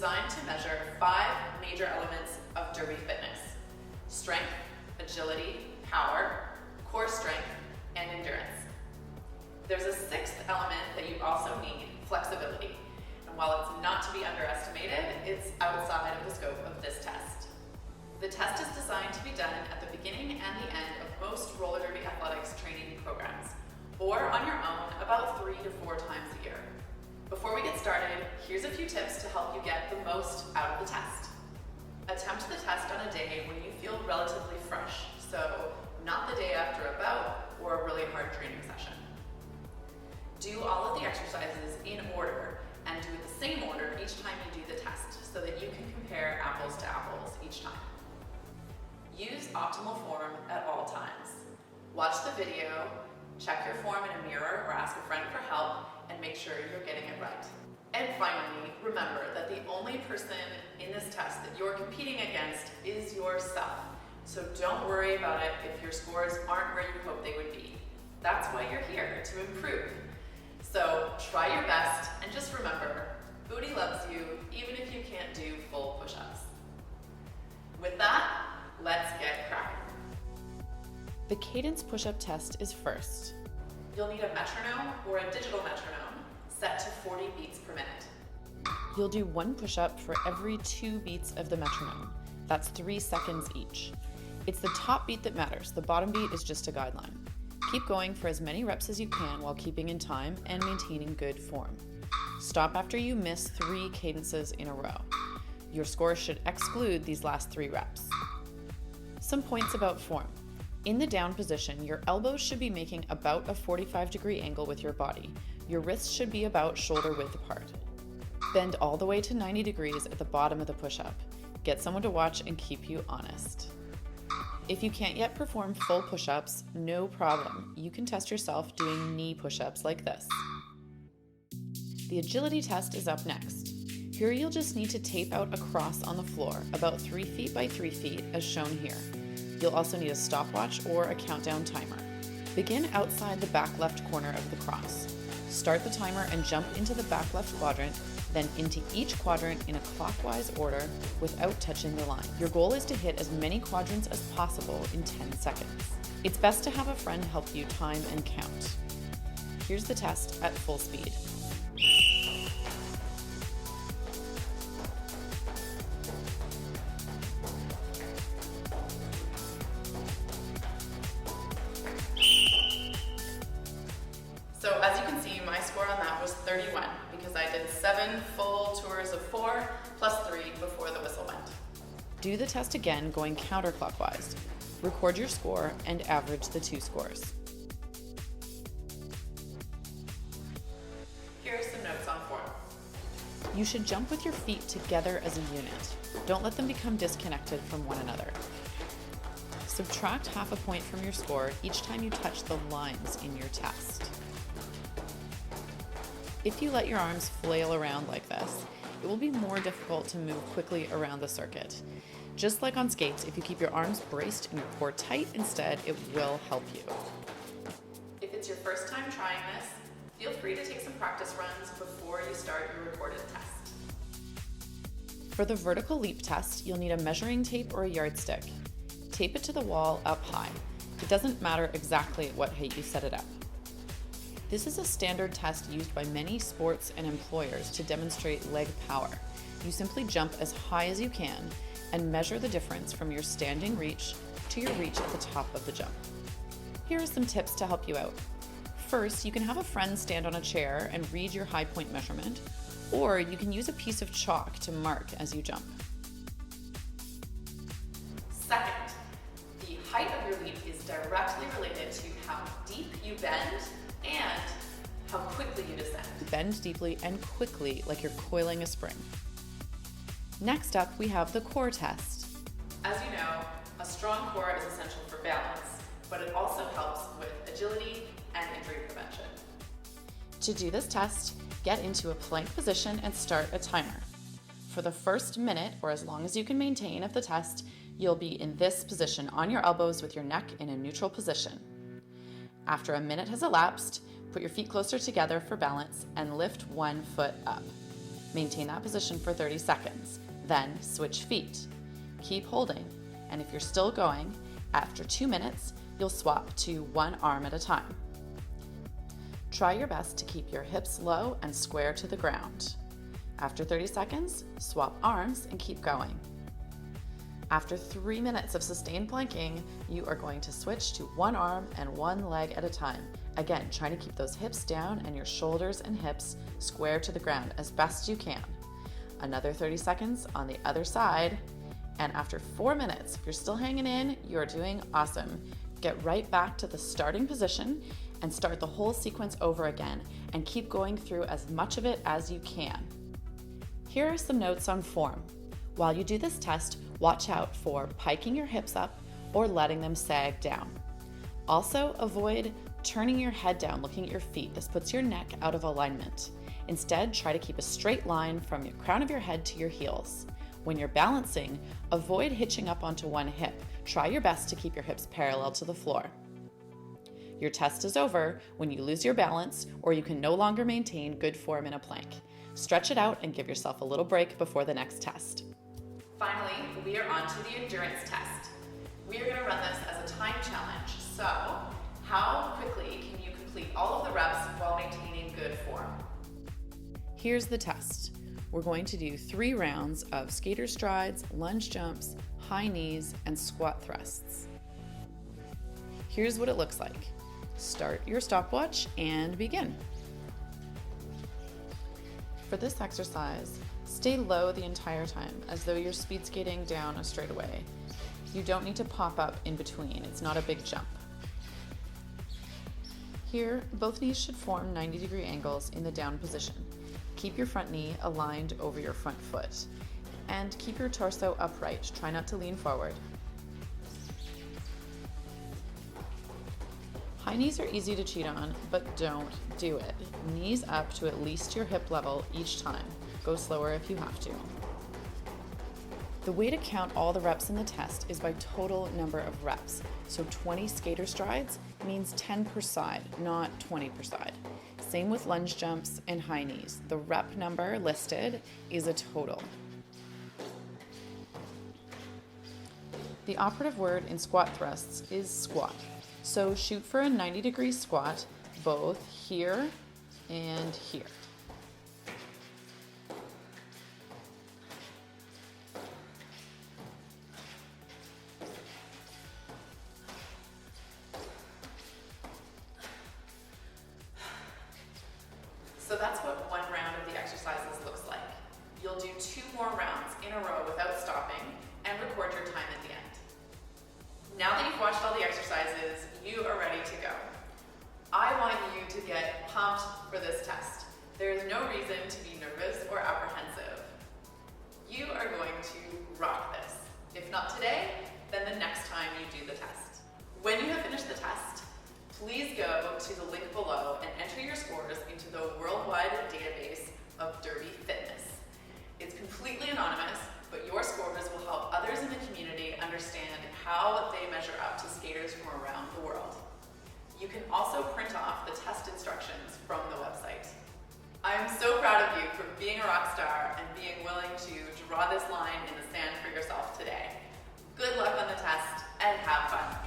designed to measure 5 major elements of derby fitness: strength, agility, power, core strength, and endurance. There's a 6th element that you also need: flexibility. And while it's not to be underestimated, it's outside of the scope of this test. The test is designed to be done at the beginning and the end of most roller derby athletics training programs, or on your own about 3 to 4 times a year. Before we get started, here's a few tips to help you get the most out of the test. Attempt the test on a day when you feel relatively fresh, so not the day after a bout or a really hard training session. Do all of the exercises in order and do it the same order each time you do the test so that you can compare apples to apples each time. Use optimal form at all times. Watch the video, check your form in a mirror or ask a friend for help, and make sure you're getting it right. And finally, remember that the only person in this test that you're competing against is yourself. So don't worry about it if your scores aren't where you hope they would be. That's why you're here, to improve. So try your best, and just remember, booty loves you even if you can't do full push-ups. With that, let's get cracking. The cadence push-up test is first. You'll need a metronome or a digital metronome set to 40 beats per minute. You'll do 1 push-up for every 2 beats of the metronome. That's 3 seconds each. It's the top beat that matters. The bottom beat is just a guideline. Keep going for as many reps as you can while keeping in time and maintaining good form. Stop after you miss 3 cadences in a row. Your score should exclude these last 3 reps. Some points about form. In the down position, your elbows should be making about a 45-degree angle with your body. Your wrists should be about shoulder width apart. Bend all the way to 90 degrees at the bottom of the push-up. Get someone to watch and keep you honest. If you can't yet perform full push-ups, no problem. You can test yourself doing knee push-ups like this. The agility test is up next. Here you'll just need to tape out a cross on the floor, about 3 feet by 3 feet, as shown here. You'll also need a stopwatch or a countdown timer. Begin outside the back left corner of the cross. Start the timer and jump into the back left quadrant, then into each quadrant in a clockwise order without touching the line. Your goal is to hit as many quadrants as possible in 10 seconds. It's best to have a friend help you time and count. Here's the test at full speed. So as you can see, my score on that was 31 because I did 7 full tours of 4 plus 3 before the whistle went. Do the test again going counterclockwise. Record your score and average the 2 scores. Here are some notes on form. You should jump with your feet together as a unit. Don't let them become disconnected from one another. Subtract half a point from your score each time you touch the lines in your test. If you let your arms flail around like this, it will be more difficult to move quickly around the circuit. Just like on skates, if you keep your arms braced and your core tight instead, it will help you. If it's your first time trying this, feel free to take some practice runs before you start your recorded test. For the vertical leap test, you'll need a measuring tape or a yardstick. Tape it to the wall up high. It doesn't matter exactly at what height you set it up. This is a standard test used by many sports and employers to demonstrate leg power. You simply jump as high as you can and measure the difference from your standing reach to your reach at the top of the jump. Here are some tips to help you out. First, you can have a friend stand on a chair and read your high point measurement, or you can use a piece of chalk to mark as you jump. Second, the height of your leap is directly related to how deep you bend and how quickly you descend. Bend deeply and quickly like you're coiling a spring. Next up, we have the core test. As you know, a strong core is essential for balance, but it also helps with agility and injury prevention. To do this test, get into a plank position and start a timer. For the first minute, or as long as you can maintain of the test, you'll be in this position on your elbows with your neck in a neutral position. After a minute has elapsed, put your feet closer together for balance and lift one foot up. Maintain that position for 30 seconds, then switch feet. Keep holding, and if you're still going, after 2 minutes, you'll swap to one arm at a time. Try your best to keep your hips low and square to the ground. After 30 seconds, swap arms and keep going. After 3 minutes of sustained planking, you are going to switch to one arm and one leg at a time. Again, trying to keep those hips down and your shoulders and hips square to the ground as best you can. Another 30 seconds on the other side. And after 4 minutes, if you're still hanging in, you're doing awesome. Get right back to the starting position and start the whole sequence over again and keep going through as much of it as you can. Here are some notes on form. While you do this test, watch out for piking your hips up or letting them sag down. Also, avoid turning your head down looking at your feet. This puts your neck out of alignment. Instead, try to keep a straight line from your crown of your head to your heels. When you're balancing, avoid hitching up onto one hip. Try your best to keep your hips parallel to the floor. Your test is over when you lose your balance or you can no longer maintain good form in a plank. Stretch it out and give yourself a little break before the next test. Finally, we are on to the endurance test. We are going to run this as a time challenge. So, how quickly can you complete all of the reps while maintaining good form? Here's the test. We're going to do 3 rounds of skater strides, lunge jumps, high knees, and squat thrusts. Here's what it looks like. Start your stopwatch and begin. For this exercise, stay low the entire time, as though you're speed skating down a straightaway. You don't need to pop up in between, it's not a big jump. Here, both knees should form 90-degree angles in the down position. Keep your front knee aligned over your front foot, and keep your torso upright. Try not to lean forward. High knees are easy to cheat on, but don't do it. Knees up to at least your hip level each time. Go slower if you have to. The way to count all the reps in the test is by total number of reps. So 20 skater strides means 10 per side, not 20 per side. Same with lunge jumps and high knees. The rep number listed is a total. The operative word in squat thrusts is squat. So shoot for a 90-degree squat, both here and here. So that's what one round of the exercises looks like. You'll do 2 more rounds in a row without stopping and record your time at the end. Now that you've watched all the exercises, you are ready to go. I want you to get pumped for this test. There is no reason to be nervous or apprehensive. You are going to rock this. If not today, then the next time you do the test. When you have finished the test, please go to the link below and enter your scores into the worldwide database of Derby Fitness. It's completely anonymous, but your scores will help others in the community understand how they measure up to skaters from around the world. You can also print off the test instructions from the website. I'm so proud of you for being a rock star and being willing to draw this line in the sand for yourself today. Good luck on the test and have fun.